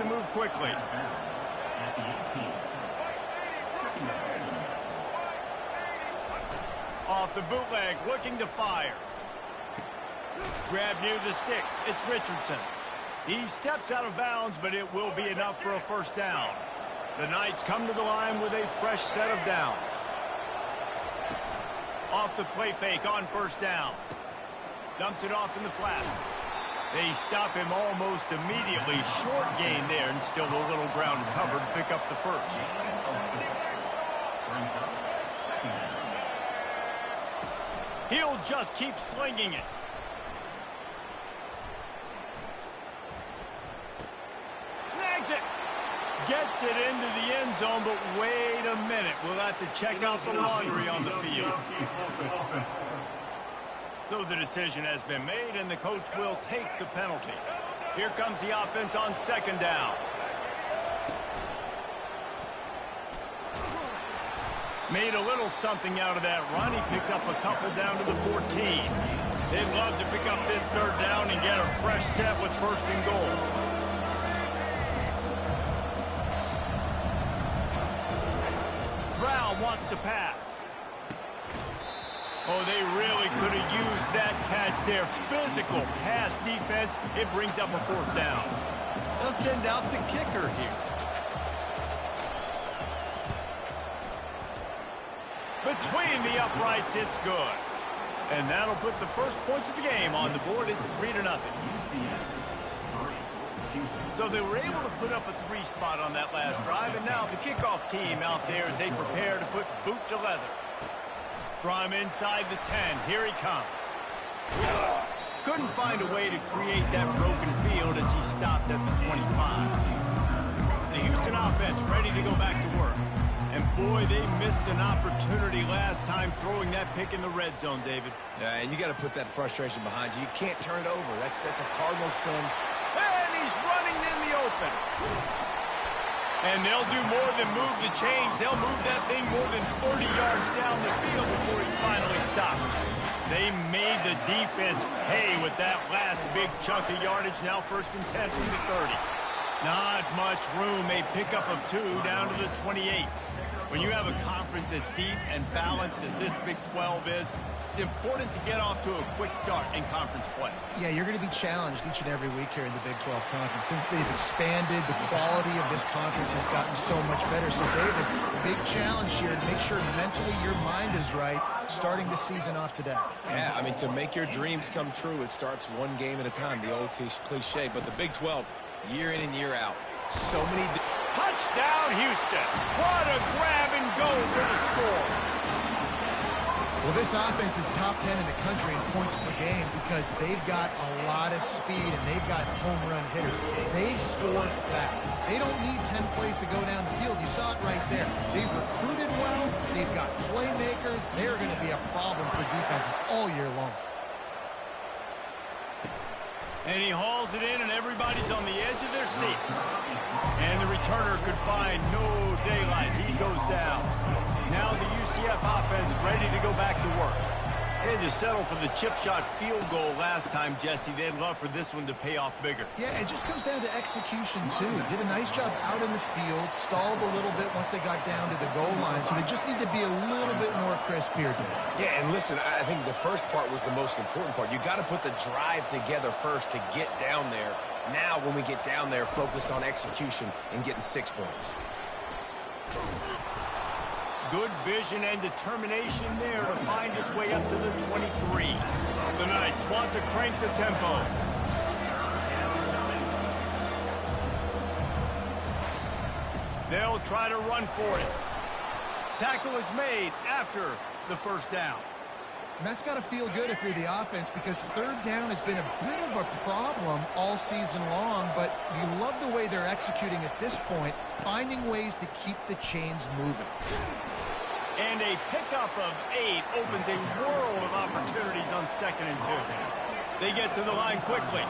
to move quickly. Off the bootleg, looking to fire. Grab near the sticks. It's Richardson. He steps out of bounds, but it will be enough for a first down. The Knights come to the line with a fresh set of downs. Off the play fake on first down. Dumps it off in the flats. They stop him almost immediately. Short gain there, and still a little ground covered to pick up the first. He'll just keep slinging it. Snags it. Gets it into the end zone, but wait a minute. We'll have to check out the laundry on the field. So the decision has been made, and the coach will take the penalty. Here comes the offense on second down. Made a little something out of that run. He picked up a couple down to the 14. They'd love to pick up this third down and get a fresh set with first and goal. Brown wants to pass. Oh, they really could have used that catch there. Physical pass defense. It brings up a fourth down. They'll send out the kicker here. Between the uprights, it's good. And that'll put the first points of the game on the board. It's 3-0. So they were able to put up a 3 spot on that last drive, and now the kickoff team out there as they prepare to put boot to leather. From inside the 10, here he comes. Couldn't find a way to create that broken field as he stopped at the 25. The Houston offense ready to go back to work. And boy, they missed an opportunity last time throwing that pick in the red zone, David. Yeah, and you got to put that frustration behind you. You can't turn it over. That's a Cardinal sin. And he's running in the open. And they'll do more than move the chains. They'll move that thing more than 30 yards down the field before he's finally stopped. They made the defense pay with that last big chunk of yardage. Now first and 10 from the 30. Not much room. A pickup of 2 down to the 28. When you have a conference as deep and balanced as this Big 12 is, it's important to get off to a quick start in conference play. Yeah, you're going to be challenged each and every week here in the Big 12 Conference. Since they've expanded, the quality of this conference has gotten so much better. So, David, big challenge here to make sure mentally your mind is right starting the season off today. Yeah, I mean, to make your dreams come true, it starts one game at a time, the old cliche. But the Big 12, year in and year out, so many... Touchdown, Houston. What a grab and go for the score. Well, this offense is top 10 in the country in points per game because they've got a lot of speed and they've got home run hitters. They score fast. They don't need 10 plays to go down the field. You saw it right there. They've recruited well. They've got playmakers. They're going to be a problem for defenses all year long. And he hauls it in, and everybody's on the edge of their seats. And the returner could find no daylight. He goes down. Now the UCF offense ready to go back to work. They had to settle for the chip shot field goal last time, Jesse. They'd love for this one to pay off bigger. Yeah, it just comes down to execution, too. Did a nice job out in the field, stalled a little bit once they got down to the goal line, so they just need to be a little bit more crisp here, Dave. Yeah, and listen, I think the first part was the most important part. You got to put the drive together first to get down there. Now, when we get down there, focus on execution and getting 6 points. Good vision and determination there to find his way up to the 23. The Knights want to crank the tempo. They'll try to run for it. Tackle is made after the first down. And that's got to feel good if you're the offense because third down has been a bit of a problem all season long, but you love the way they're executing at this point, finding ways to keep the chains moving. And a pickup of 8 opens a world of opportunities on 2nd and 2. They get to the line quickly.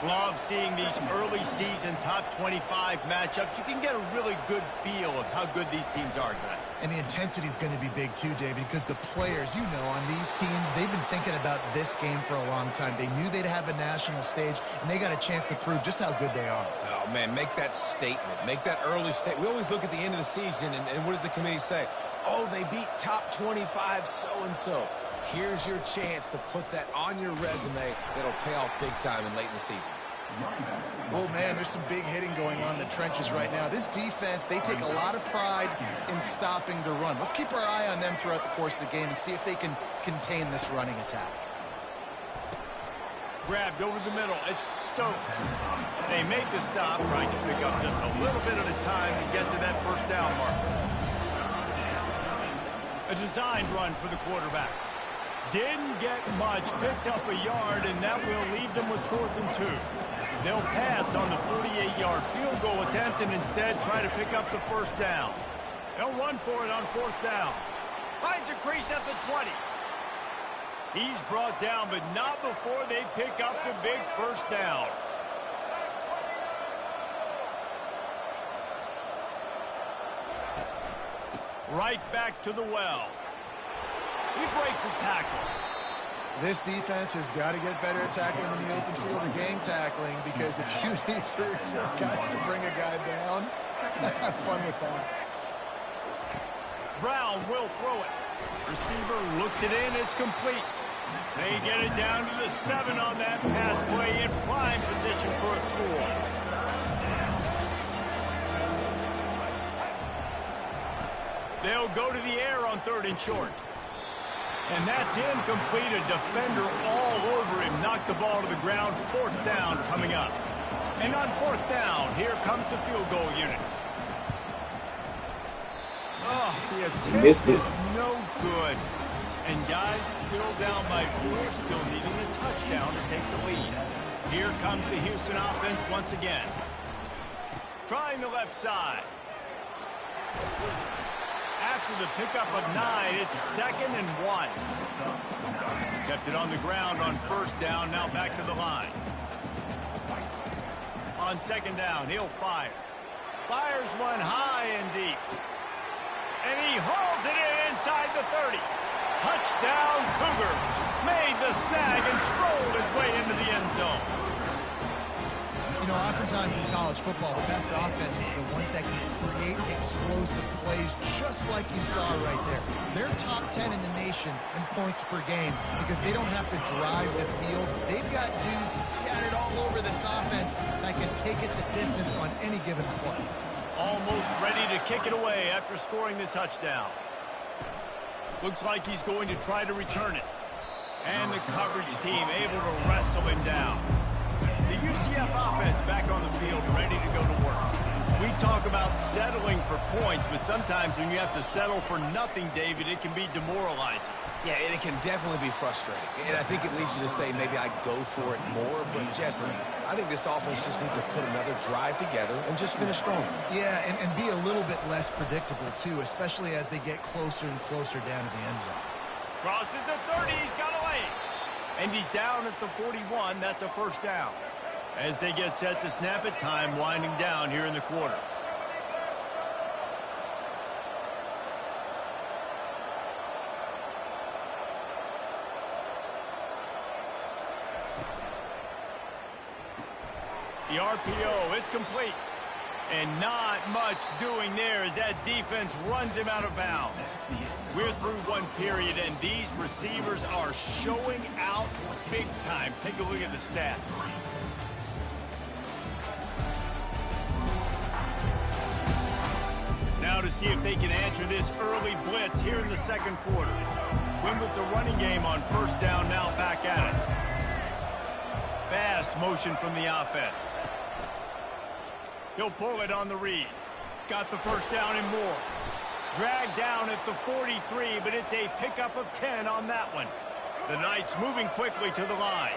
Love seeing these early season top 25 matchups. You can get a really good feel of how good these teams are, guys. And the intensity is going to be big too, David, because the players, you know, on these teams, they've been thinking about this game for a long time. They knew they'd have a national stage, and they got a chance to prove just how good they are. Oh, man, make that statement. Make that early statement. We always look at the end of the season, and what does the committee say? Oh, they beat top 25 so-and-so. Here's your chance to put that on your resume that'll pay off big time and late in the season. Oh, man, there's some big hitting going on in the trenches right now. This defense, they take a lot of pride in stopping the run. Let's keep our eye on them throughout the course of the game and see if they can contain this running attack. Grabbed over the middle. It's Stokes. They make the stop, trying to pick up just a little bit at a time to get to that first down marker. A designed run for the quarterback. Didn't get much, picked up a yard, and that will leave them with 4th and 2. They'll pass on the 48-yard field goal attempt and instead try to pick up the first down. They'll run for it on 4th down. Finds a crease at the 20. He's brought down, but not before they pick up the big first down. Right back to the well. He breaks a tackle. This defense has got to get better at tackling in the open field or game tackling, because if you need 3 or 4 guys to bring a guy down, have fun with that. Brown will throw it. Receiver looks it in. It's complete. They get it down to the 7 on that pass play in prime position for a score. They'll go to the air on 3rd and short. And that's incomplete. A defender all over him. Knocked the ball to the ground. 4th down coming up. And on 4th down, here comes the field goal unit. Oh, the attempt is no good. And guys, still down by 4, still needing a touchdown to take the lead. Here comes the Houston offense once again. Trying the left side. After the pickup of 9, it's 2nd and 1. Kept it on the ground on 1st down, now back to the line. On 2nd down, he'll fire. Fires one high and deep. And he hauls it in inside the 30. Touchdown, Cougars. Made the snag and strolled his way into the end zone. You know, oftentimes in college football, the best offenses are the ones that can create explosive plays, just like you saw right there. They're top 10 in the nation in points per game because they don't have to drive the field. They've got dudes scattered all over this offense that can take it the distance on any given play. Almost ready to kick it away after scoring the touchdown. Looks like he's going to try to return it. And the coverage team able to wrestle him down. The UCF offense back on the field, ready to go to work. We talk about settling for points, but sometimes when you have to settle for nothing, David, it can be demoralizing. Yeah, and it can definitely be frustrating. And I think it leads you to say maybe I go for it more. But, Jesse, I think this offense just needs to put another drive together and just finish stronger. Yeah, and be a little bit less predictable, too, especially as they get closer and closer down to the end zone. Crosses the 30. He's got away. And he's down at the 41. That's a first down. As they get set to snap it, time winding down here in the quarter. The RPO, it's complete. And not much doing there as that defense runs him out of bounds. We're through one period, and these receivers are showing out big time. Take a look at the stats. Now to see if they can answer this early blitz here in the second quarter. Win with the running game on first down, now back at it. Fast motion from the offense. He'll pull it on the read. Got the first down and more. Dragged down at the 43, but it's a pickup of 10 on that one. The Knights moving quickly to the line.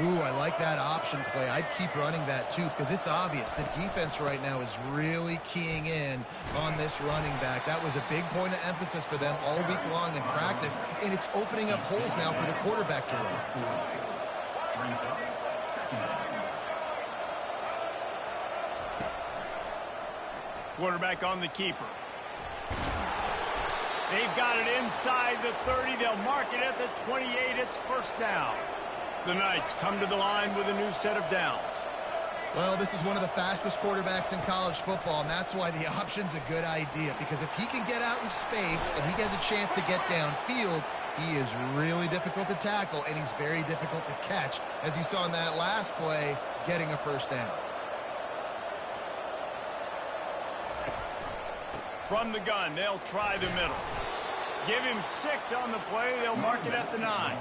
Ooh, I like that option play. I'd keep running that, too, because it's obvious. The defense right now is really keying in on this running back. That was a big point of emphasis for them all week long in practice, and it's opening up holes now for the quarterback to run. Quarterback on the keeper. They've got it inside the 30. They'll mark it at the 28. It's first down. The Knights come to the line with a new set of downs. Well, this is one of the fastest quarterbacks in college football, and that's why the option's a good idea. Because if he can get out in space and he has a chance to get downfield, he is really difficult to tackle, and he's very difficult to catch, as you saw in that last play, getting a first down. From the gun, they'll try the middle. Give him 6 on the play. They'll mark it at the 9.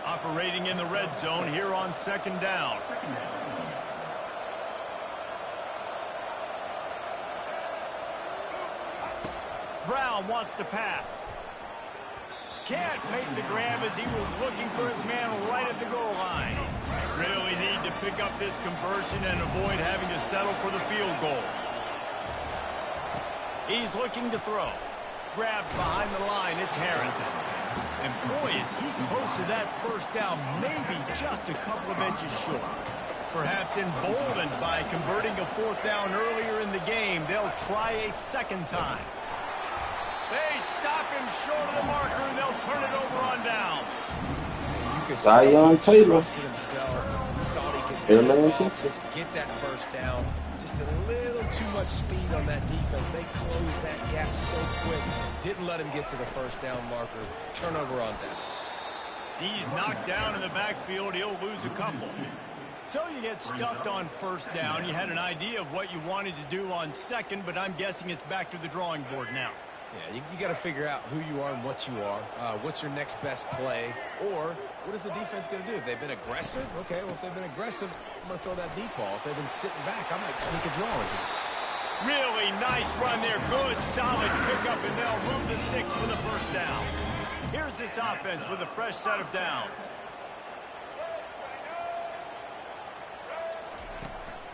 Operating in the red zone here on second down. Brown wants to pass. Can't make the grab as he was looking for his man right at the goal line. Really need to pick up this conversion and avoid having to settle for the field goal. He's looking to throw. Grabbed behind the line, it's Harris. And boy, is he close to that first down, maybe just a couple of inches short. Perhaps emboldened by converting a 4th down earlier in the game, they'll try a second time. They stop him short of the marker, and they'll turn it over on downs. Zion Taylor. Airman, Texas. Get that first down. Just a little too much speed on that defense. They closed that gap so quick. Didn't let him get to the first down marker. Turnover on downs. He's knocked down in the backfield. He'll lose a couple. So you get stuffed on first down. You had an idea of what you wanted to do on second, but I'm guessing it's back to the drawing board now. Yeah, you got to figure out who you are and what you are. What's your next best play? Or what is the defense going to do? If they've been aggressive, okay, well, if they've been aggressive, I'm going to throw that deep ball. If they've been sitting back, I might sneak a draw in here. Really nice run there. Good, solid pickup, and they'll move the sticks for the first down. Here's this offense with a fresh set of downs.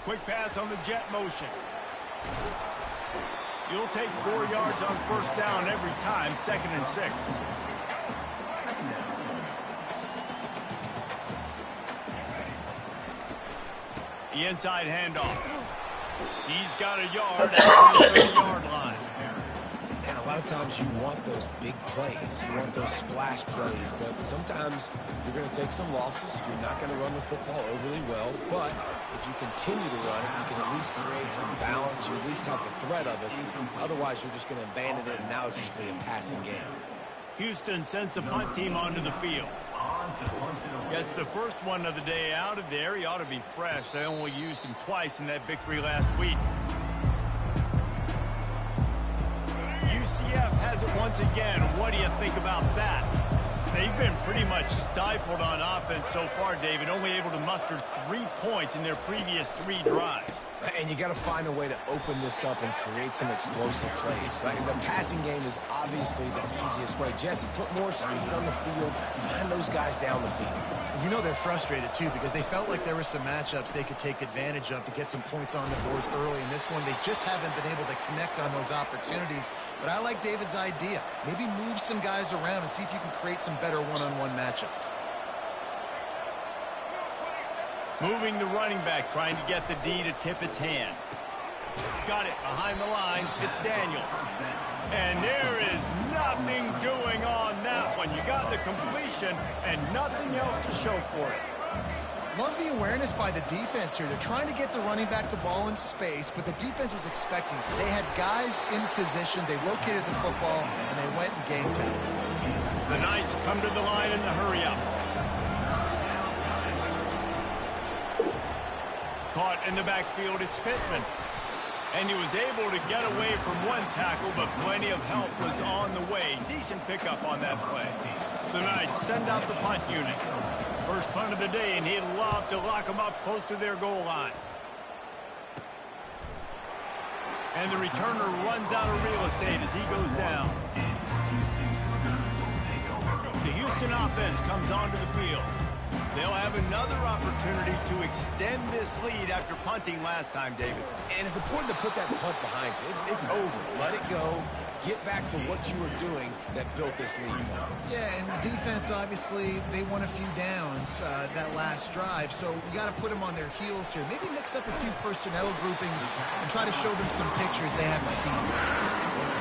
Quick pass on the jet motion. You'll take 4 yards on first down every time, 2nd and 6. The inside handoff. He's got a yard at the 30-yard line. And a lot of times you want those big plays. You want those splash plays. But sometimes you're going to take some losses. You're not going to run the football overly well. But if you continue to run it, you can at least create some balance. You at least have the threat of it. Otherwise, you're just going to abandon it, and now it's just going to be a passing game. Houston sends the punt team onto the field. Gets the first one of the day out of there. He ought to be fresh. They only used him twice in that victory last week. UCF has it once again. What do you think about that? They've been pretty much stifled on offense so far, David. Only able to muster 3 points in their previous 3 drives. And you got to find a way to open this up and create some explosive plays. Like the passing game is obviously the easiest way. Jesse, put more speed on the field. Find those guys down the field. You know they're frustrated, too, because they felt like there were some matchups they could take advantage of to get some points on the board early. In this one, they just haven't been able to connect on those opportunities. But I like David's idea. Maybe move some guys around and see if you can create some better one-on-one matchups. Moving the running back, trying to get the D to tip its hand. Got it behind the line. It's Daniels. And there is nothing doing on that one. You got the completion and nothing else to show for it. Love the awareness by the defense here. They're trying to get the running back the ball in space, but the defense was expecting it. They had guys in position. They located the football, and they went and game time. The Knights come to the line in the hurry-up. Caught in the backfield, it's Pittman. And he was able to get away from one tackle, but plenty of help was on the way. Decent pickup on that play. The Knights send out the punt unit. First punt of the day, and he'd love to lock them up close to their goal line. And the returner runs out of real estate as he goes down. The Houston offense comes onto the field. They'll have another opportunity to extend this lead after punting last time, David. And it's important to put that punt behind you. It's over. Let it go. Get back to what you were doing that built this lead. Yeah, and defense, obviously, they won a few downs that last drive, so you got to put them on their heels here. Maybe mix up a few personnel groupings and try to show them some pictures they haven't seen.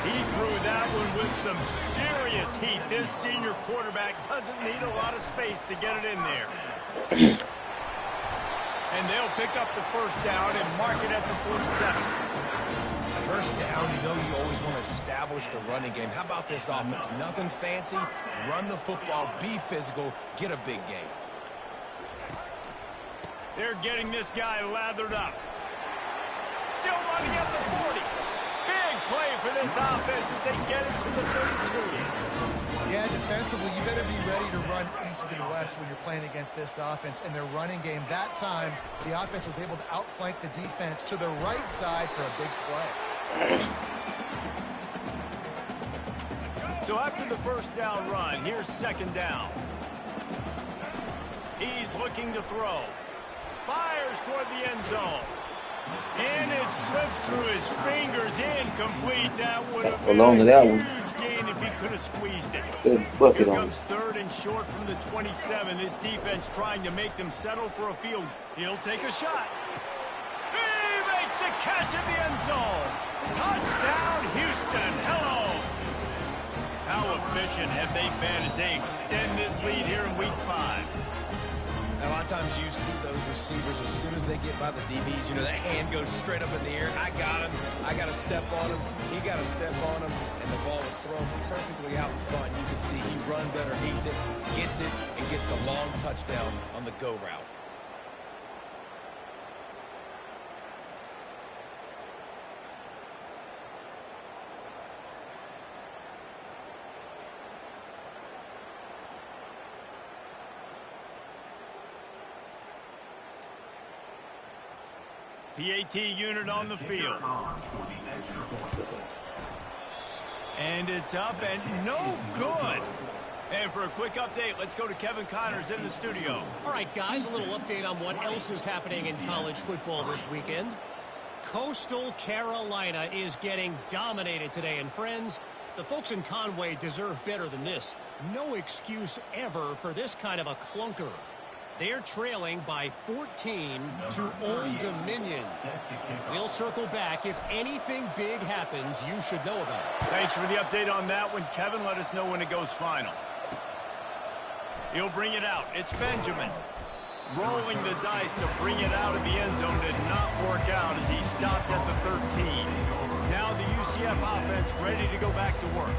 He threw that one with some serious heat. This senior quarterback doesn't need a lot of space to get it in there. And they'll pick up the first down and mark it at the 47. First down, you know you always want to establish the running game. How about this offense? Nothing fancy. Run the football, be physical, get a big gain. They're getting this guy lathered up. Still running at the 40. Big play for this offense if they get it to the 32. Yeah, defensively, you better be ready to run east and west when you're playing against this offense. And their running game, that time, the offense was able to outflank the defense to the right side for a big play. So after the first down run, here's second down. He's looking to throw. Fires toward the end zone. And it slips through his fingers, incomplete. That would have been a huge gain if he could have squeezed it. Here comes third and short from the 27. This defense trying to make them settle for a field. He'll take a shot. He makes the catch in the end zone. Touchdown, Houston. Hello. How efficient have they been as they extend this lead here in Week 5? A lot of times you see those receivers, as soon as they get by the DBs, you know, that hand goes straight up in the air. I got him. I got to step on him. He got to step on him. And the ball is thrown perfectly out in front. You can see he runs underneath it, gets it, and gets the long touchdown on the go route. PAT unit on the field. And it's up and no good. And for a quick update, let's go to Kevin Connors in the studio. All right, guys, a little update on what else is happening in college football this weekend. Coastal Carolina is getting dominated today. And friends, the folks in Conway deserve better than this. No excuse ever for this kind of a clunker. They're trailing by 14 to Old Dominion. We'll circle back. If anything big happens, you should know about it. Thanks for the update on that one, Kevin. Let us know when it goes final. He'll bring it out. It's Benjamin. Rolling the dice to bring it out of the end zone did not work out as he stopped at the 13. Now the UCF offense ready to go back to work.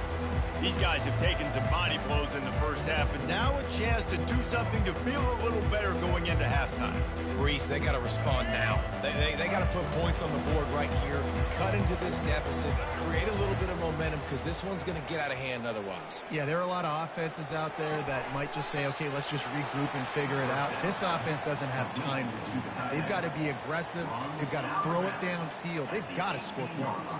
These guys have taken some body blows in the first half, but now a chance to do something to feel a little better going into halftime. Reese, they got to respond now. They got to put points on the board right here, cut into this deficit, create a little bit of momentum, because this one's going to get out of hand otherwise. Yeah, there are a lot of offenses out there that might just say, okay, let's just regroup and figure it out. This offense doesn't have time to do that. They've got to be aggressive. They've got to throw it downfield. They've got to score points.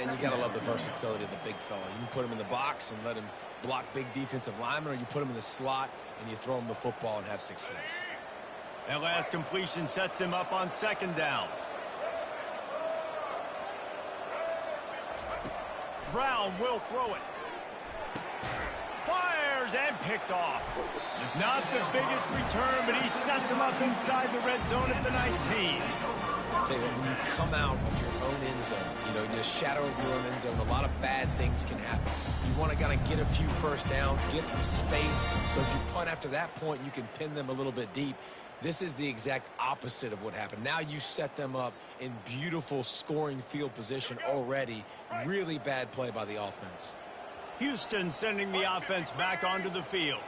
And you got to love the versatility of the big fella. You can put him in the box and let him block big defensive linemen, or you put him in the slot and you throw him the football and have success. That last completion sets him up on second down. Brown will throw it. Fires and picked off. Not the biggest return, but he sets him up inside the red zone at the 19. I'll tell you what, when you come out of your own end zone, you know, in the shadow of your own end zone, a lot of bad things can happen. You want to kind of get a few first downs, get some space, so if you punt after that point, you can pin them a little bit deep. This is the exact opposite of what happened. Now you set them up in beautiful scoring field position already. Really bad play by the offense. Houston sending the offense back onto the field.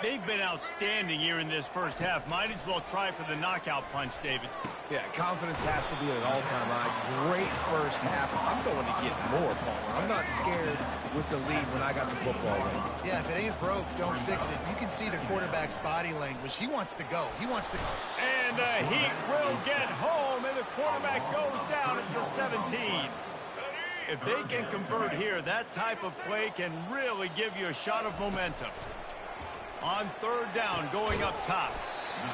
They've been outstanding here in this first half. Might as well try for the knockout punch, David. Yeah, confidence has to be at an all-time high. Great first half. I'm going to get more, Palmer. I'm not scared with the lead when I got the football in. Yeah, if it ain't broke, don't fix it. You can see the quarterback's body language. He wants to go. He wants to go. And the Heat will get home, and the quarterback goes down at the 17. If they can convert here, that type of play can really give you a shot of momentum. On third down, going up top.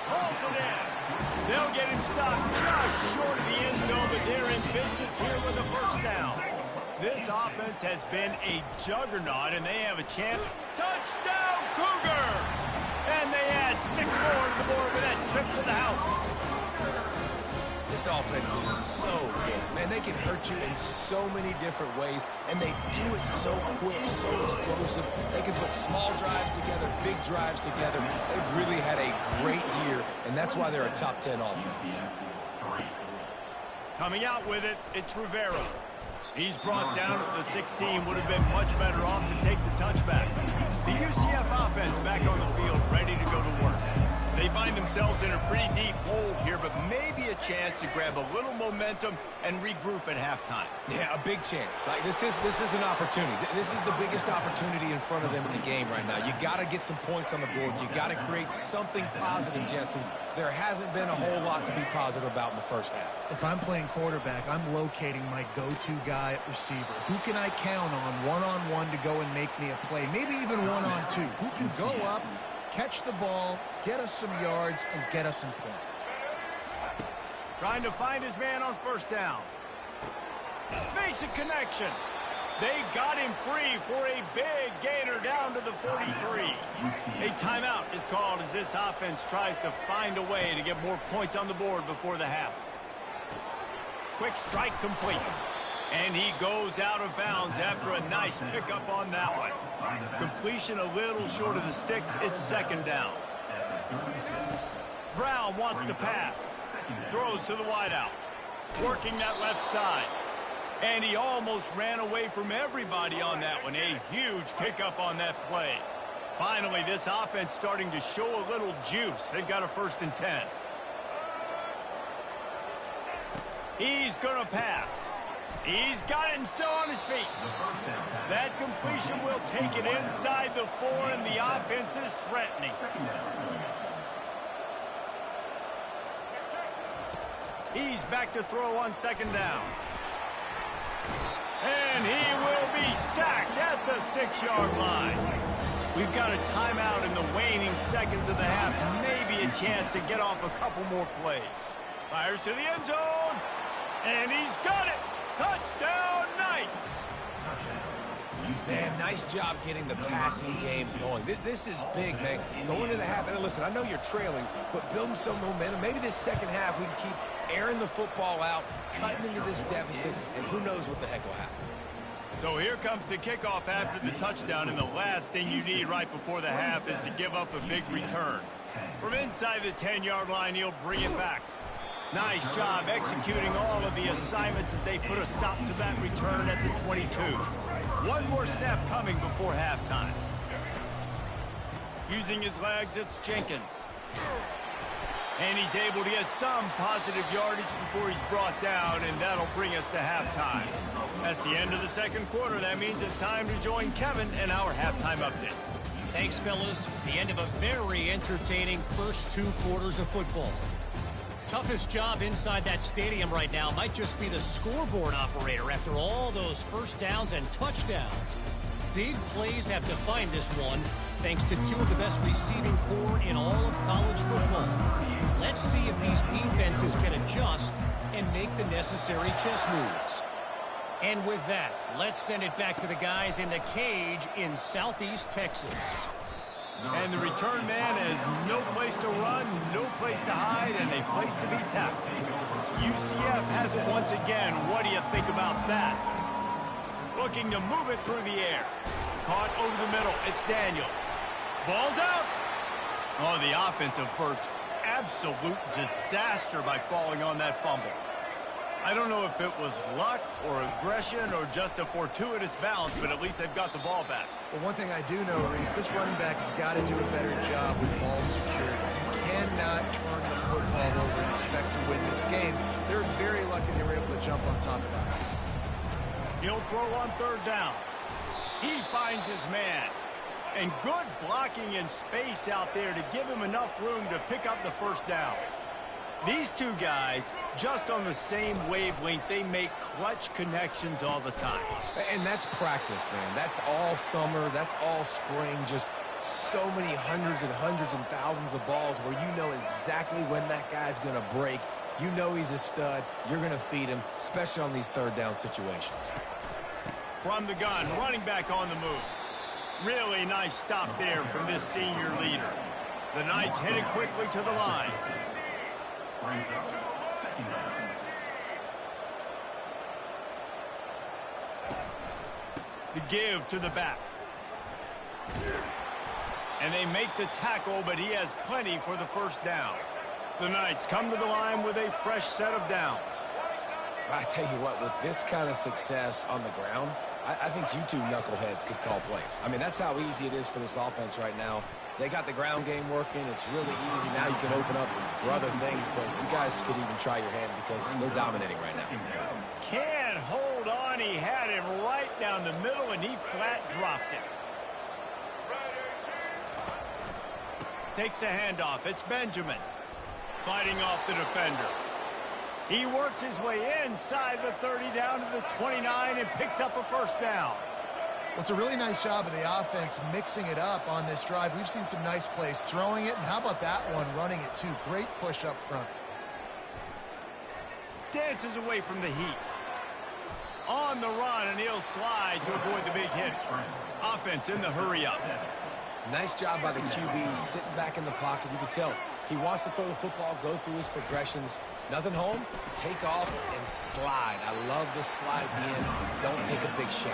Hauls it in. They'll get him stopped just short of the end zone, but they're in business here with a first down. This offense has been a juggernaut, and they have a chance. Touchdown, Cougar! And they add 6 more to the board with that trip to the house. This offense is so good. Man, they can hurt you in so many different ways, and they do it so quick, so explosive. They can put small drives together, big drives together. They've really had a great year, and that's why they're a top 10 offense. Coming out with it, it's Rivera. He's brought down at the 16. Would have been much better off to take the touchback. The UCF offense back on the field, ready to go to work. They find themselves in a pretty deep hole here, but maybe a chance to grab a little momentum and regroup at halftime. Yeah, a big chance. Like this is an opportunity. This is the biggest opportunity in front of them in the game right now. You got to get some points on the board. You got to create something positive, Jesse. There hasn't been a whole lot to be positive about in the first half. If I'm playing quarterback, I'm locating my go-to guy at receiver. Who can I count on one-on-one to go and make me a play? Maybe even one-on-two. Who can go up, catch the ball, get us some yards, and get us some points. Trying to find his man on first down. Makes a connection. They got him free for a big gainer down to the 43. A timeout is called as this offense tries to find a way to get more points on the board before the half. Quick strike complete. And he goes out of bounds after a nice pickup on that one. Completion a little short of the sticks. It's second down. Brown wants to pass. Throws to the wideout. Working that left side. And he almost ran away from everybody on that one. A huge pickup on that play. Finally, this offense starting to show a little juice. They've got a 1st and 10. He's going to pass. He's got it and still on his feet. That completion will take it inside the 4, and the offense is threatening. He's back to throw on 2nd down. And he will be sacked at the 6-yard line. We've got a timeout in the waning seconds of the half. Maybe a chance to get off a couple more plays. Fires to the end zone. And he's got it. Touchdown, Knights. Man, nice job getting the passing game going. This is big, man. Going to the half, and listen, I know you're trailing, but building some momentum. Maybe this second half we can keep airing the football out, cutting into this deficit, and who knows what the heck will happen. So here comes the kickoff after the touchdown, and the last thing you need right before the half is to give up a big return. From inside the 10-yard line, he'll bring it back. Nice job executing all of the assignments as they put a stop to that return at the 22. One more snap coming before halftime. Using his legs, it's Jenkins. And he's able to get some positive yardage before he's brought down, and that'll bring us to halftime. That's the end of the 2nd quarter. That means it's time to join Kevin in our halftime update. Thanks, fellas. The end of a very entertaining first 2 quarters of football. Toughest job inside that stadium right now might just be the scoreboard operator after all those first downs and touchdowns. Big plays have defined this one, thanks to 2 of the best receiving corps in all of college football. Let's see if these defenses can adjust and make the necessary chess moves. And with that, let's send it back to the guys in the cage in Southeast Texas. And the return man has no place to run, no place to hide, and a place to be tackled. UCF has it once again. What do you think about that? Looking to move it through the air. Caught over the middle. It's Daniels. Ball's out. Oh, the offense averts absolute disaster by falling on that fumble. I don't know if it was luck or aggression or just a fortuitous bounce, but at least they've got the ball back. Well, one thing I do know, Reese, this running back has got to do a better job with ball security. You cannot turn the football over and expect to win this game. They're very lucky they were able to jump on top of that. He'll throw on 3rd down. He finds his man. And good blocking in space out there to give him enough room to pick up the 1st down. These 2 guys, just on the same wavelength, they make clutch connections all the time. And that's practice, man. That's all summer. That's all spring. Just so many hundreds and thousands of balls where you know exactly when that guy's going to break. You know he's a stud. You're going to feed him, especially on these 3rd down situations. From the gun, running back on the move. Really nice stop there from this senior leader. The Knights headed quickly to the line. The give to the back. And they make the tackle, but he has plenty for the first down. The Knights come to the line with a fresh set of downs. I tell you what, with this kind of success on the ground, I think you two knuckleheads could call plays. I mean, that's how easy it is for this offense right now. They got the ground game working. It's really easy. Now you can open up for other things, but you guys could even try your hand because they're dominating right now. Can't hold on. He had him right down the middle, and he flat dropped it. Takes a handoff. It's Benjamin fighting off the defender. He works his way inside the 30 down to the 29 and picks up a first down. Well, it's a really nice job of the offense mixing it up on this drive. We've seen some nice plays throwing it, and how about that one running it too? Great push up front. Dances away from the heat. On the run, and he'll slide to avoid the big hit. Offense in the hurry up. Nice job by the QB sitting back in the pocket. You can tell he wants to throw the football, go through his progressions. Nothing home, take off and slide. I love this slide at the end. Don't take a big shot.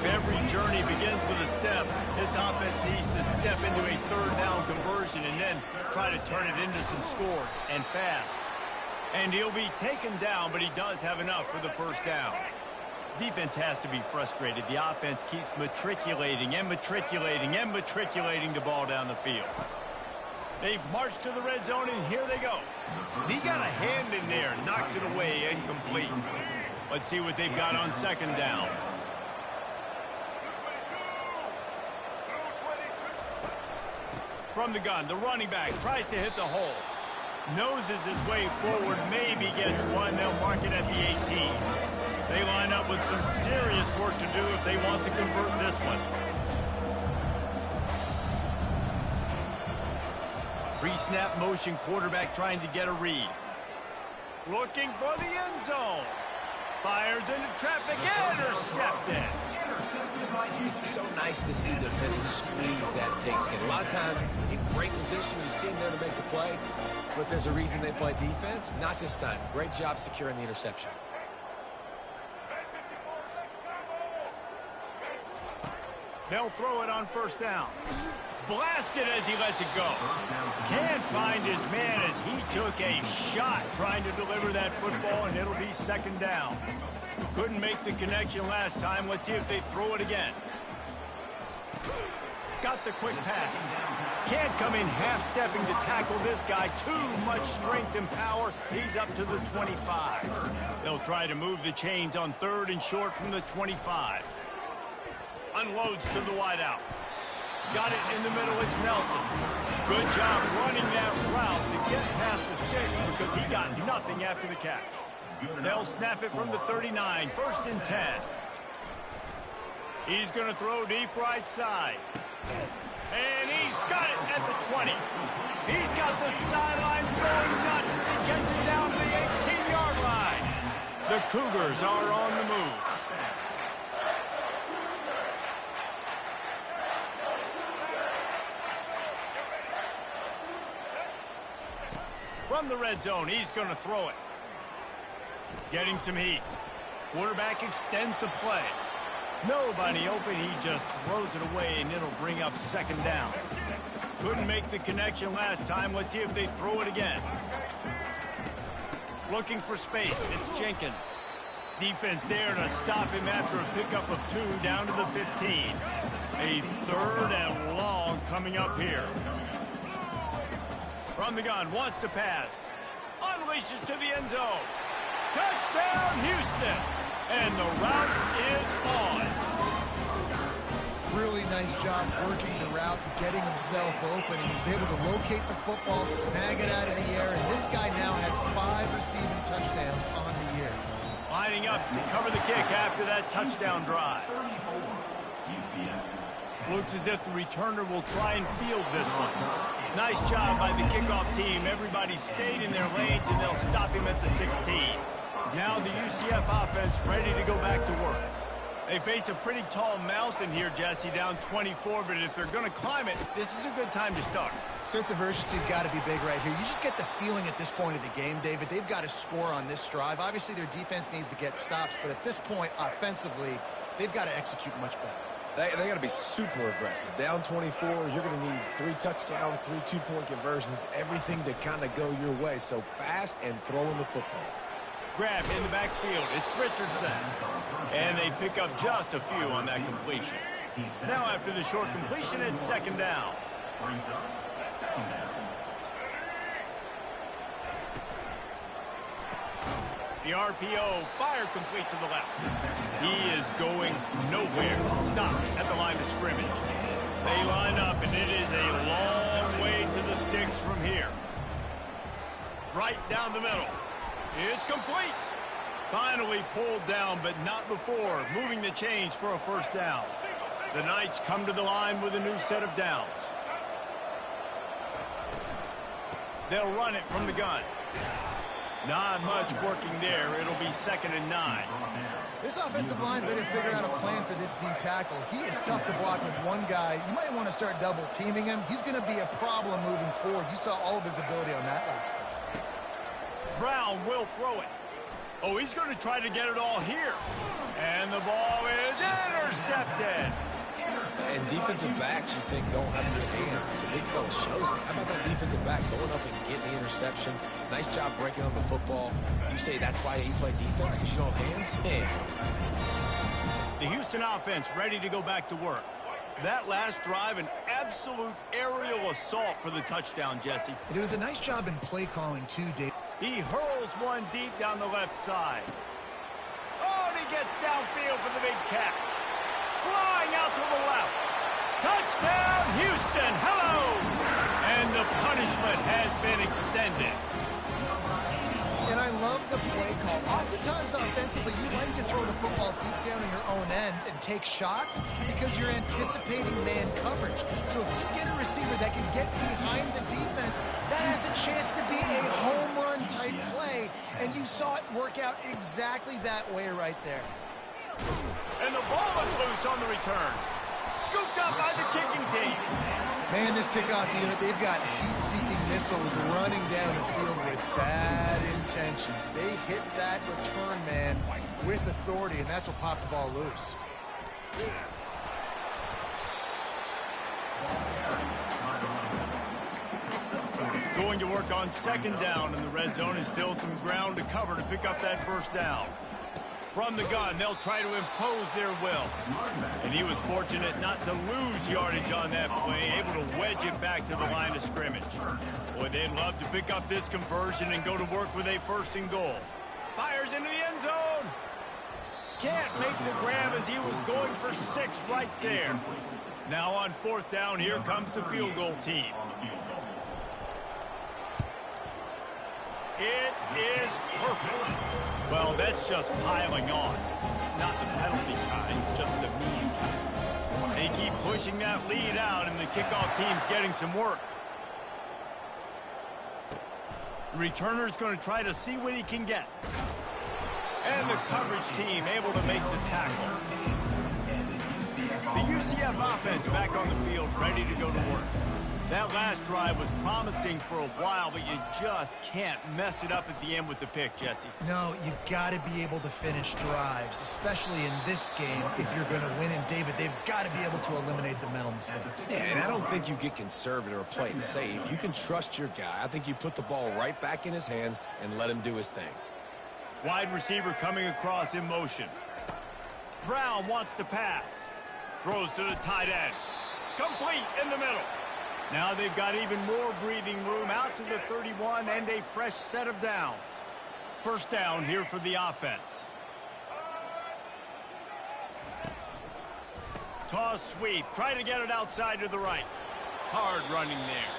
Every journey begins with a step. This offense needs to step into a third down conversion and then try to turn it into some scores, and fast. And he'll be taken down, but he does have enough for the first down. Defense has to be frustrated. The offense keeps matriculating and matriculating and matriculating the ball down the field. They've marched to the red zone, and here they go. He got a hand in there, knocks it away, incomplete. Let's see what they've got on second down. From the gun, the running back tries to hit the hole. Noses his way forward, maybe gets one. They'll mark it at the 18. They line up with some serious work to do if they want to convert this one. Pre-snap motion, quarterback trying to get a read. Looking for the end zone. Fires into traffic, intercepted. It's so nice to see defenders squeeze that pigskin. A lot of times, in great position, you see them there to make the play, but there's a reason they play defense. Not this time. Great job securing the interception. They'll throw it on first down. Blasted as he lets it go. Can't find his man as he took a shot trying to deliver that football, and it'll be second down. Couldn't make the connection last time. Let's see if they throw it again. Got the quick pass. Can't come in half-stepping to tackle this guy. Too much strength and power. He's up to the 25. They'll try to move the chains on third and short from the 25. Unloads to the wideout. Got it in the middle, it's Nelson. Good job running that route to get past the sticks because he got nothing after the catch. They'll snap it from the 39, first and 10. He's going to throw deep right side. And he's got it at the 20. He's got the sideline going nuts as he gets it down to the 18-yard line. The Cougars are on the move. From the red zone, he's going to throw it. Getting some heat. Quarterback extends the play. Nobody open, he just throws it away, and it'll bring up second down. Couldn't make the connection last time. Let's see if they throw it again. Looking for space. It's Jenkins. Defense there to stop him after a pickup of 2 down to the 15. A third and long coming up here. From the gun, wants to pass. Unleashes to the end zone. Touchdown, Houston. And the route is on. Really nice job working the route and getting himself open. He was able to locate the football, snag it out of the air, and this guy now has 5 receiving touchdowns on the year. Lining up to cover the kick after that touchdown drive. Looks as if the returner will try and field this one. Nice job by the kickoff team. Everybody stayed in their lanes, and they'll stop him at the 16. Now the UCF offense ready to go back to work. They face a pretty tall mountain here, Jesse, down 24, but if they're going to climb it, this is a good time to start. Sense of urgency's got to be big right here. You just get the feeling at this point of the game, David, they've got to score on this drive. Obviously, their defense needs to get stops, but at this point, offensively, they've got to execute much better. They got to be super aggressive. Down 24, you're going to need 3 touchdowns, 3 two-point conversions, everything to kind of go your way. So fast and throwing the football. Grab in the backfield. It's Richardson. And they pick up just a few on that completion. Now after the short completion, it's second down. The RPO, fire complete to the left. He is going nowhere. Stop at the line of scrimmage. They line up, and it is a long way to the sticks from here. Right down the middle. It's complete. Finally pulled down, but not before moving the chains for a first down. The Knights come to the line with a new set of downs. They'll run it from the gun. Not much working there. It'll be 2nd and 9. This offensive line better figure out a plan for this D tackle. He is tough to block with one guy. You might want to start double teaming him. He's going to be a problem moving forward. You saw all of his ability on that last play. Brown will throw it. Oh, he's going to try to get it all here. And the ball is intercepted. And defensive backs, you think, don't have good hands. The big fella shows it. How about that defensive back going up and getting the interception? Nice job breaking on the football. You say that's why you play defense, because you don't have hands? Man. The Houston offense ready to go back to work. That last drive, an absolute aerial assault for the touchdown, Jesse. It was a nice job in play calling, too, Dave. He hurls one deep down the left side. Oh, and he gets downfield for the big catch. Flying out to the left. Touchdown, Houston. Hello. And the punishment has been extended. And I love the play call. Oftentimes, offensively, you like to throw the football deep down in your own end and take shots because you're anticipating man coverage. So if you get a receiver that can get behind the defense, that has a chance to be a home run type play. And you saw it work out exactly that way right there. And the ball is loose on the return. Scooped up by the kicking team. Man, this kickoff unit, they've got heat-seeking missiles running down the field with bad intentions. They hit that return man with authority, and that's what popped the ball loose. Going to work on 2nd down, and the red zone is still some ground to cover to pick up that first down. From the gun, they'll try to impose their will. And he was fortunate not to lose yardage on that play, able to wedge it back to the line of scrimmage. Boy, they'd love to pick up this conversion and go to work with a 1st and goal. Fires into the end zone. Can't make the grab as he was going for 6 right there. Now on 4th down, here comes the field goal team. It is perfect. Well, that's just piling on. Not the penalty kind, just the mean kind. They keep pushing that lead out, and the kickoff team's getting some work. The returner's going to try to see what he can get. And the coverage team able to make the tackle. The UCF offense back on the field, ready to go to work. That last drive was promising for a while, but you just can't mess it up at the end with the pick, Jesse. No, you got to be able to finish drives, especially in this game. If you're going to win, and David, they've got to be able to eliminate the mental mistakes. Yeah, and I don't think you get conservative or play it safe. You can trust your guy. I think you put the ball right back in his hands and let him do his thing. Wide receiver coming across in motion. Brown wants to pass. Throws to the tight end. Complete in the middle. Now they've got even more breathing room out to the 31 and a fresh set of downs. First down here for the offense. Toss sweep. Try to get it outside to the right. Hard running there.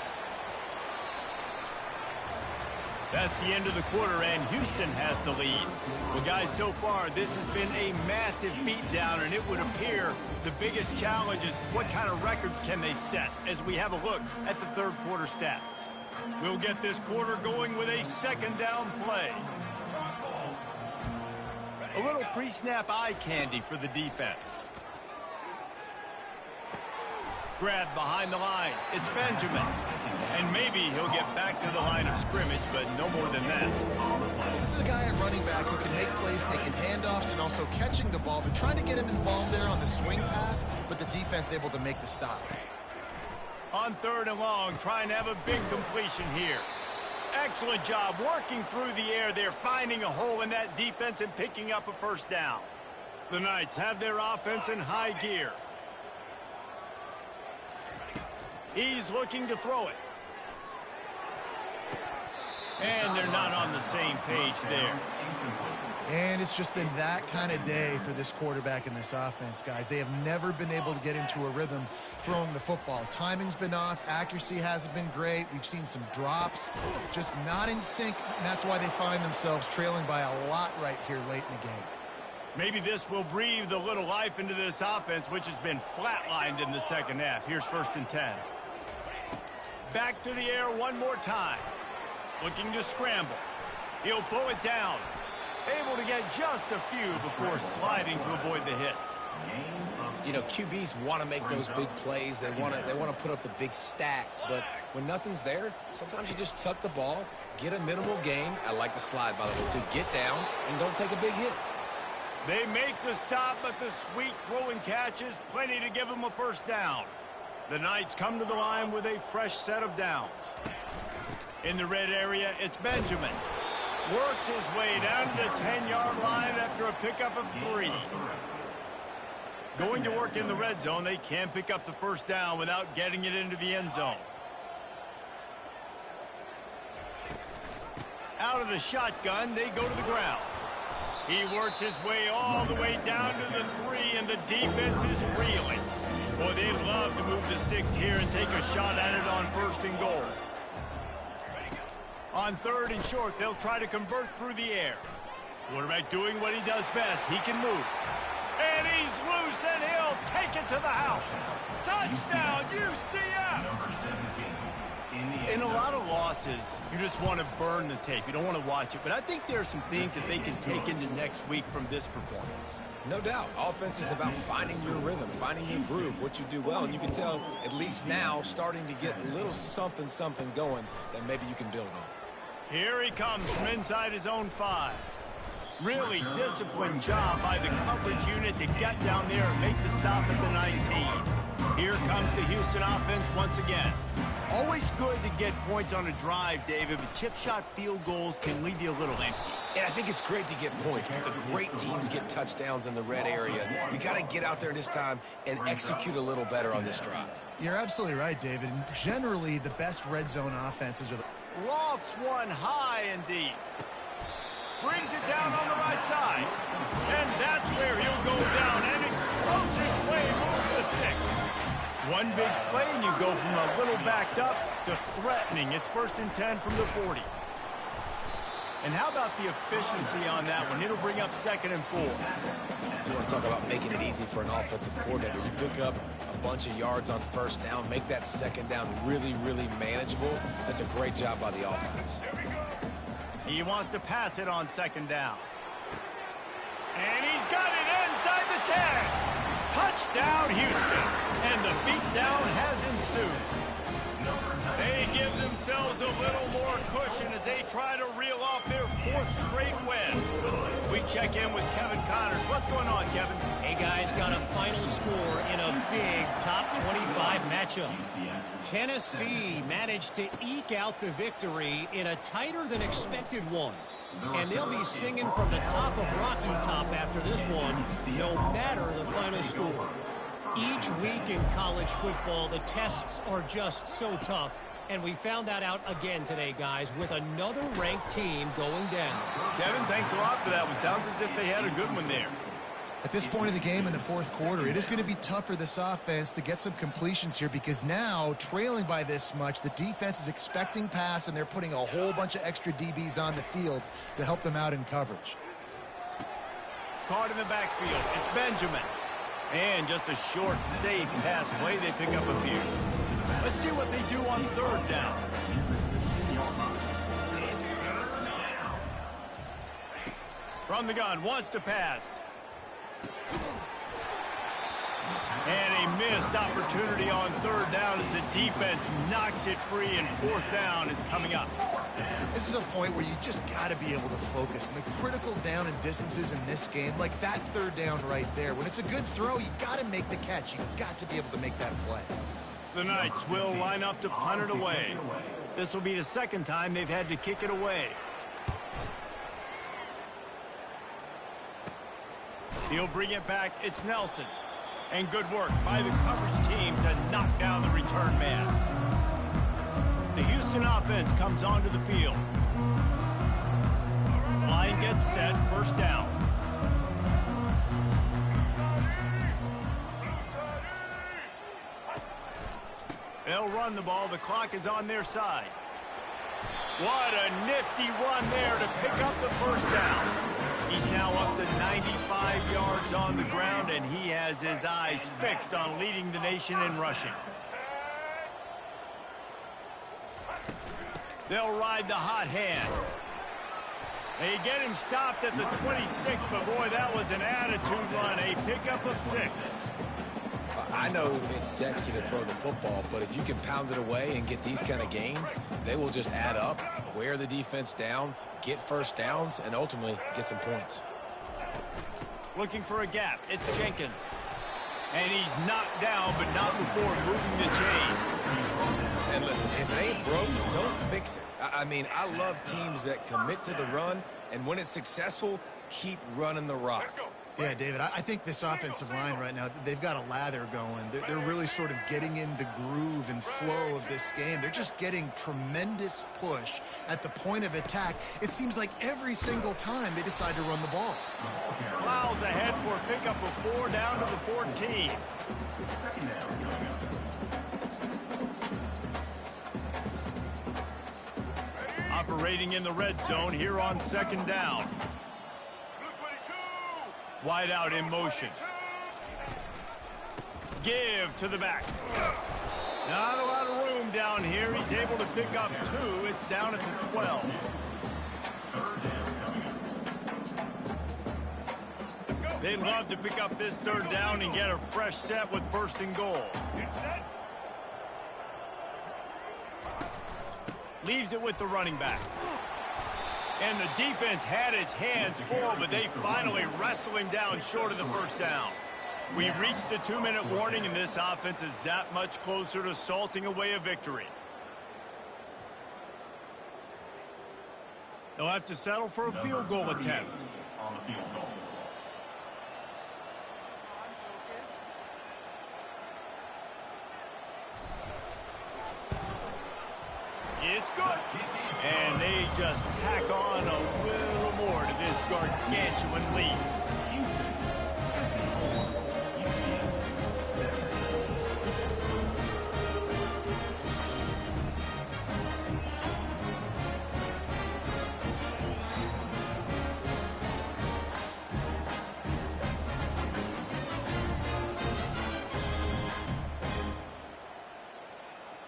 That's the end of the quarter, and Houston has the lead. Well, guys, so far, this has been a massive beatdown, and it would appear the biggest challenge is what kind of records can they set as we have a look at the 3rd quarter stats. We'll get this quarter going with a 2nd down play. A little pre-snap eye candy for the defense. Grab behind the line. It's Benjamin. And maybe he'll get back to the line of scrimmage, but no more than that. This is a guy at running back who can make plays, taking handoffs, and also catching the ball. They're trying to get him involved there on the swing pass, but the defense able to make the stop. On 3rd and long, trying to have a big completion here. Excellent job working through the air there, finding a hole in that defense and picking up a first down. The Knights have their offense in high gear. He's looking to throw it. And they're not on the same page there. And it's just been that kind of day for this quarterback and this offense, guys. They have never been able to get into a rhythm throwing the football. Timing's been off. Accuracy hasn't been great. We've seen some drops. Just not in sync. And that's why they find themselves trailing by a lot right here late in the game. Maybe this will breathe a little life into this offense, which has been flatlined in the second half. Here's 1st and 10. Back to the air one more time. Looking to scramble. He'll pull it down. Able to get just a few before sliding to avoid the hits. You know, QBs want to make those big plays. They want to put up the big stats. But when nothing's there, sometimes you just tuck the ball, get a minimal gain. I like the slide, by the way, too. Get down and don't take a big hit. They make the stop, but the sweet rolling catch is plenty to give them a first down. The Knights come to the line with a fresh set of downs. In the red area, it's Benjamin. Works his way down to the 10-yard line after a pickup of 3. Going to work in the red zone, they can't pick up the first down without getting it into the end zone. Out of the shotgun, they go to the ground. He works his way all the way down to the 3, and the defense is reeling. Boy, they'd love to move the sticks here and take a shot at it on 1st and goal. On 3rd and short, they'll try to convert through the air. Quarterback doing what he does best. He can move. And he's loose, and he'll take it to the house. Touchdown, UCF! In a lot of losses, you just want to burn the tape. You don't want to watch it. But I think there are some things that they can take into next week from this performance. No doubt. Offense is about finding your rhythm, finding your groove, what you do well. And you can tell, at least now, starting to get a little something going that maybe you can build on. Here he comes from inside his own 5. Really disciplined job by the coverage unit to get down there and make the stop at the 19. Here comes the Houston offense once again. Always good to get points on a drive, David, but chip shot field goals can leave you a little empty. And I think it's great to get points, but the great teams get touchdowns in the red area. You got to get out there this time and execute a little better on this drive. You're absolutely right, David. And generally, the best red zone offenses are the... Lofts one high and deep. Brings it down on the right side. And that's where he'll go down. An explosive play moves the sticks. One big play, and you go from a little backed up to threatening. It's 1st and 10 from the 40. And how about the efficiency on that one? It'll bring up 2nd and 4. You want to talk about making it easy for an offensive coordinator. You pick up a bunch of yards on 1st down, make that 2nd down really, really manageable. That's a great job by the offense. He wants to pass it on 2nd down. And he's got it inside the 10. Touchdown, Houston. And the beatdown has ensued. They give themselves a little more cushion as they try to reel off their 4th straight win. We check in with Kevin Connors. What's going on, Kevin? Hey, guys, got a final score in a big top 25 matchup. Tennessee managed to eke out the victory in a tighter than expected one. And they'll be singing from the top of Rocky Top after this one, no matter the final score. Each week in college football, the tests are just so tough. And we found that out again today, guys, with another ranked team going down. Kevin, thanks a lot for that one. Sounds as if they had a good one there. At this point in the game in the 4th quarter, it is going to be tough for this offense to get some completions here because now, trailing by this much, the defense is expecting pass, and they're putting a whole bunch of extra DBs on the field to help them out in coverage. Caught in the backfield. It's Benjamin. And just a short, safe pass play. They pick up a few. Let's see what they do on 3rd down. From the gun, wants to pass. And a missed opportunity on third down as the defense knocks it free, and fourth down is coming up. This is a point where you just got to be able to focus. And the critical down and distances in this game, like that third down right there, when it's a good throw, you got to make the catch. You got to be able to make that play. The Knights will line up to punt it away. This will be the second time they've had to kick it away. He'll bring it back. It's Nelson. And good work by the coverage team to knock down the return man. The Houston offense comes onto the field. Line gets set, first down. They'll run the ball. The clock is on their side. What a nifty run there to pick up the first down. He's now up to 95 yards on the ground, and he has his eyes fixed on leading the nation in rushing. They'll ride the hot hand. They get him stopped at the 26, but boy, that was an attitude run. A pickup of 6. I know it's sexy to throw the football, but if you can pound it away and get these kind of gains, they will just add up, wear the defense down, get first downs, and ultimately get some points. Looking for a gap. It's Jenkins. And he's knocked down, but not before moving the chain. And listen, if it ain't broke, don't fix it. I mean, I love teams that commit to the run, and when it's successful, keep running the rock. Yeah, David, I think this offensive line right now, they've got a lather going. They're really sort of getting in the groove and flow of this game. They're just getting tremendous push at the point of attack. It seems like every single time they decide to run the ball. Plows ahead for a pickup of 4 down to the 14. Operating in the red zone here on second down. Wide out in motion. Give to the back. Not a lot of room down here. He's able to pick up 2. It's down at the 12. They'd love to pick up this third down and get a fresh set with first and goal. Leaves it with the running back. And the defense had its hands full, but they finally wrestle him down short of the first down. We've reached the 2-minute warning, and this offense is that much closer to salting away a victory. They'll have to settle for a field goal attempt. It's good. And they just tack on a little more to this gargantuan lead.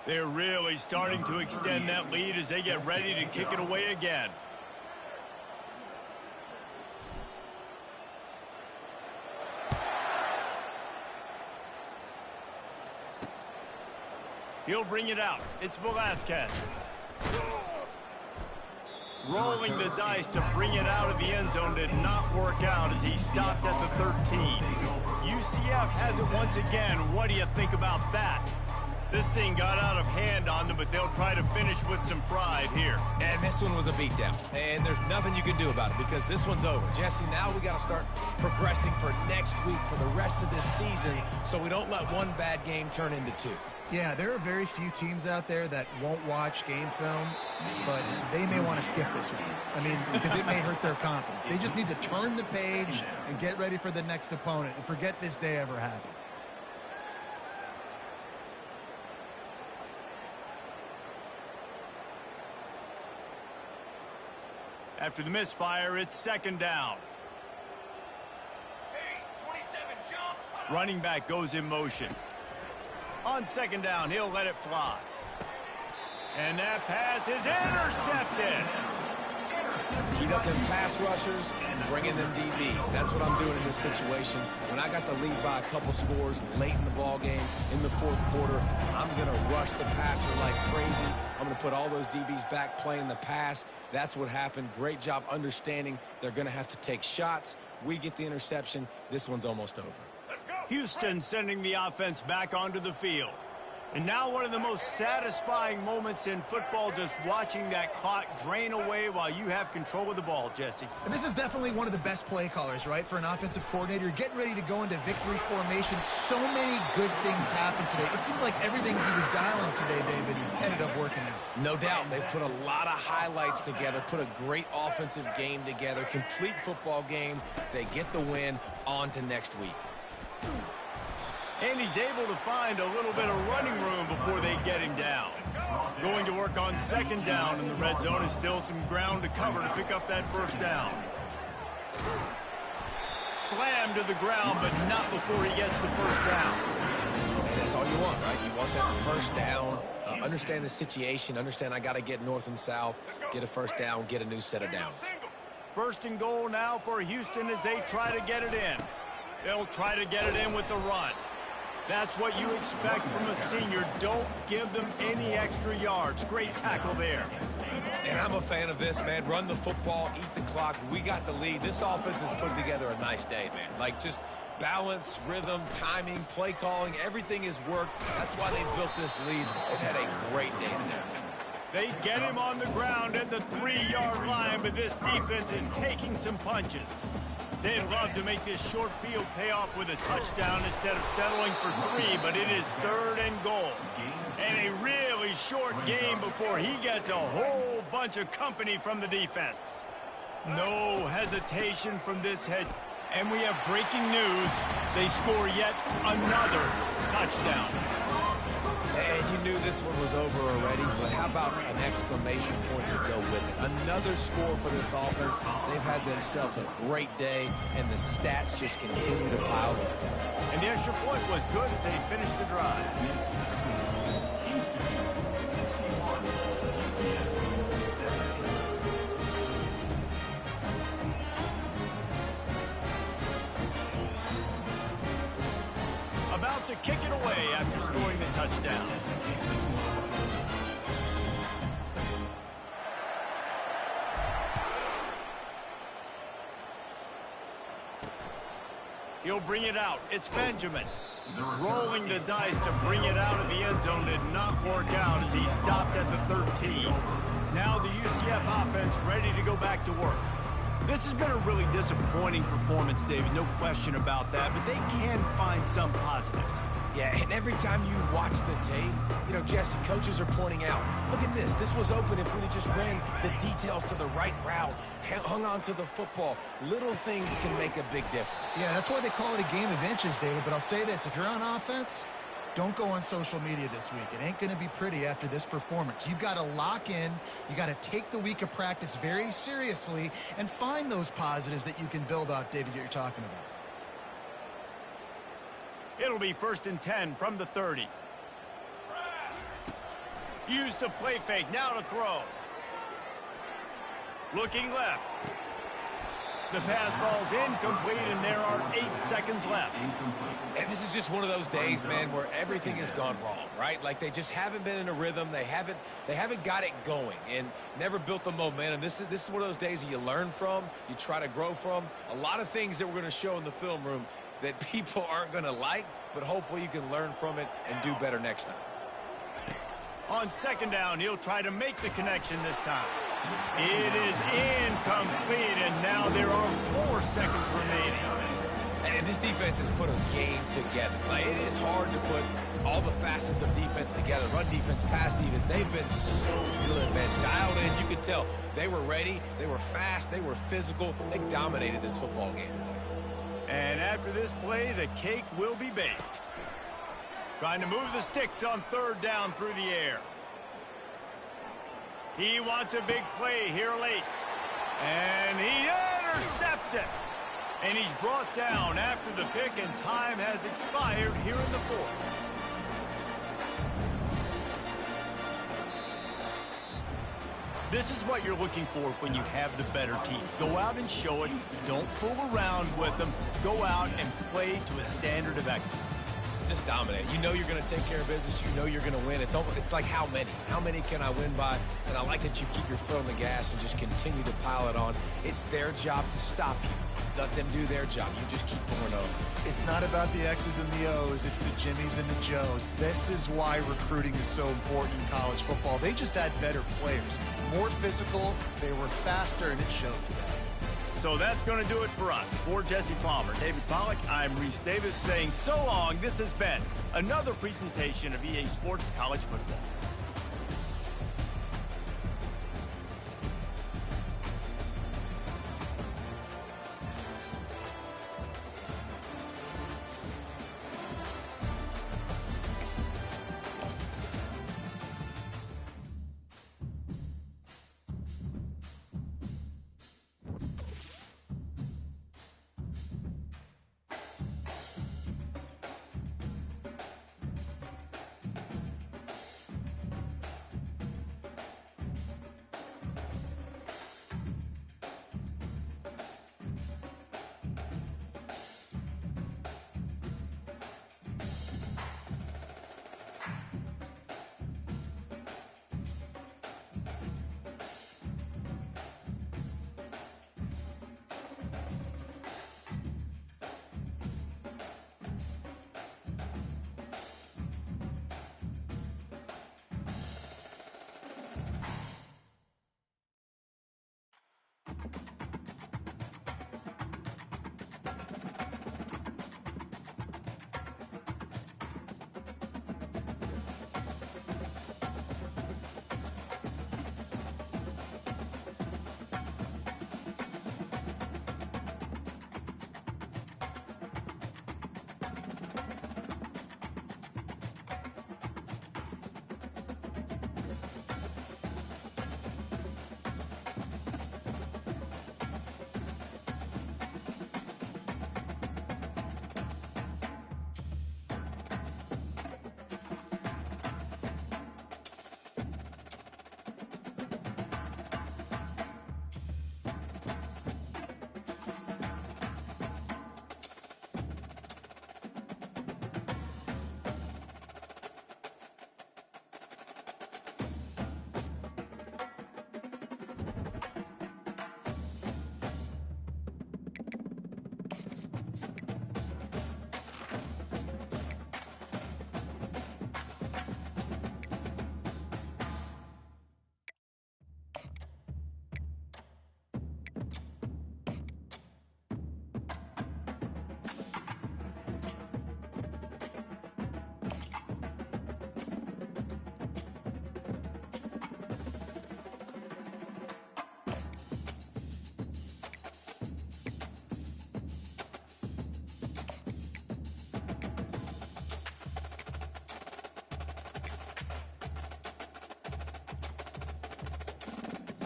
They're really starting to extend that lead as they get ready to kick it away again. He'll bring it out. It's Velasquez. Rolling the dice to bring it out of the end zone did not work out as he stopped at the 13. UCF has it once again. What do you think about that? This thing got out of hand on them, but they'll try to finish with some pride here. And this one was a beatdown. And there's nothing you can do about it because this one's over. Jesse, now we got to start progressing for next week for the rest of this season so we don't let one bad game turn into 2. Yeah, there are very few teams out there that won't watch game film, but they may want to skip this one. I mean, because it may hurt their confidence. They just need to turn the page and get ready for the next opponent and forget this day ever happened. After the misfire, it's second down. Running back goes in motion. On second down, he'll let it fly. And that pass is intercepted. Heat up them pass rushers and bring in them DBs. That's what I'm doing in this situation. When I got the lead by a couple scores late in the ball game, in the fourth quarter, I'm going to rush the passer like crazy. I'm going to put all those DBs back playing the pass. That's what happened. Great job understanding they're going to have to take shots. We get the interception. This one's almost over. Houston sending the offense back onto the field. And now one of the most satisfying moments in football, just watching that clock drain away while you have control of the ball, Jesse. And this is definitely one of the best play callers, right, for an offensive coordinator. You're getting ready to go into victory formation. So many good things happened today. It seemed like everything he was dialing today, David, ended up working out. No doubt. They've put a lot of highlights together, put a great offensive game together, complete football game. They get the win. On to next week. And he's able to find a little bit of running room before they get him down. Going to work on second down in the red zone is still some ground to cover to pick up that first down. Slammed to the ground, but not before he gets the first down. And that's all you want, right? You want that first down. Understand the situation. Understand I got to get north and south, get a first down, get a new set of downs. First and goal now for Houston as they try to get it in. They'll try to get it in with the run. That's what you expect from a senior. Don't give them any extra yards. Great tackle there. And I'm a fan of this, man. Run the football, eat the clock. We got the lead. This offense has put together a nice day, man. Like, just balance, rhythm, timing, play calling, everything has worked. That's why they built this lead. They've had a great day today. They get him on the ground at the 3-yard line, but this defense is taking some punches. They'd love to make this short field pay off with a touchdown instead of settling for 3, but it is third and goal. And a really short game before he gets a whole bunch of company from the defense. No hesitation from this head. And we have breaking news. They score yet another touchdown. And you knew this one was over already, but how about an exclamation point to go with it? Another score for this offense. They've had themselves a great day, and the stats just continue to pile up. And the extra point was good as they finished the drive. About to kick it away after scoring the touchdown. He'll bring it out. It's Benjamin. Rolling the dice to bring it out of the end zone did not work out as he stopped at the 13. Now the UCF offense ready to go back to work. This has been a really disappointing performance, David, no question about that, but they can find some positives. Yeah, and every time you watch the tape, you know, Jesse, coaches are pointing out, look at this. This was open if we just ran the details to the right route, hung on to the football. Little things can make a big difference. Yeah, that's why they call it a game of inches, David. But I'll say this, if you're on offense, don't go on social media this week. It ain't going to be pretty after this performance. You've got to lock in. You got to take the week of practice very seriously and find those positives that you can build off, David, that you're talking about. It'll be 1st and 10 from the 30. Use the play fake. Now to throw. Looking left. The pass falls incomplete, and there are 8 seconds left. And this is just one of those days, man, where everything has gone wrong, right? Like they just haven't been in a rhythm. They haven't got it going and never built the momentum. This is one of those days that you learn from, you try to grow from. A lot of things that we're going to show in the film room that people aren't going to like, but hopefully you can learn from it and do better next time. On second down, he'll try to make the connection this time. It is incomplete, and now there are 4 seconds remaining. And this defense has put a game together. Like, it is hard to put all the facets of defense together. Run defense, pass defense. They've been so good, man. Dialed in. You could tell they were ready. They were fast. They were physical. They dominated this football game today. And after this play, the cake will be baked. Trying to move the sticks on third down through the air. He wants a big play here late. And he intercepts it. And he's brought down after the pick, and time has expired here in the fourth. This is what you're looking for when you have the better team. Go out and show it. Don't fool around with them. Go out and play to a standard of excellence. Just dominate. You know you're going to take care of business. You know you're going to win. It's like how many? How many can I win by? And I like that you keep your foot on the gas and just continue to pile it on. It's their job to stop you. Let them do their job. You just keep going over. It's not about the X's and the O's. It's the Jimmies and the Joes. This is why recruiting is so important in college football. They just had better players, more physical, they were faster, and it showed today. So that's going to do it for us. For Jesse Palmer, David Pollack, I'm Reese Davis saying so long. This has been another presentation of EA Sports College Football.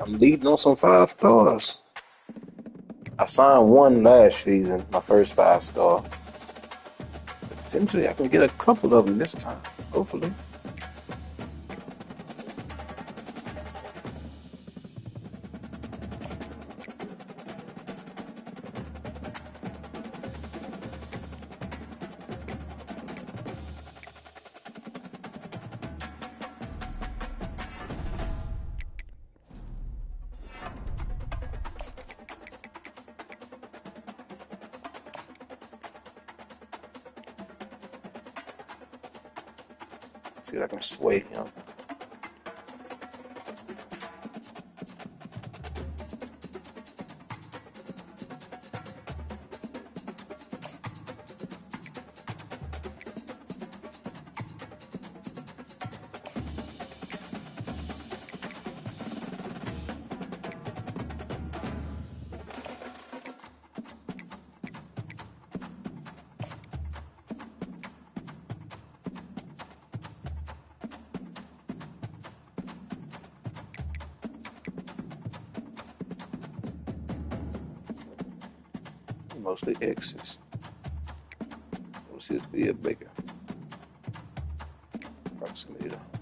I'm leading on some 5 stars. I signed one last season, my first 5-star. Potentially, I can get a couple of them this time, hopefully. See if I can sway him. Mostly X's. We'll see if be a bigger proximity though.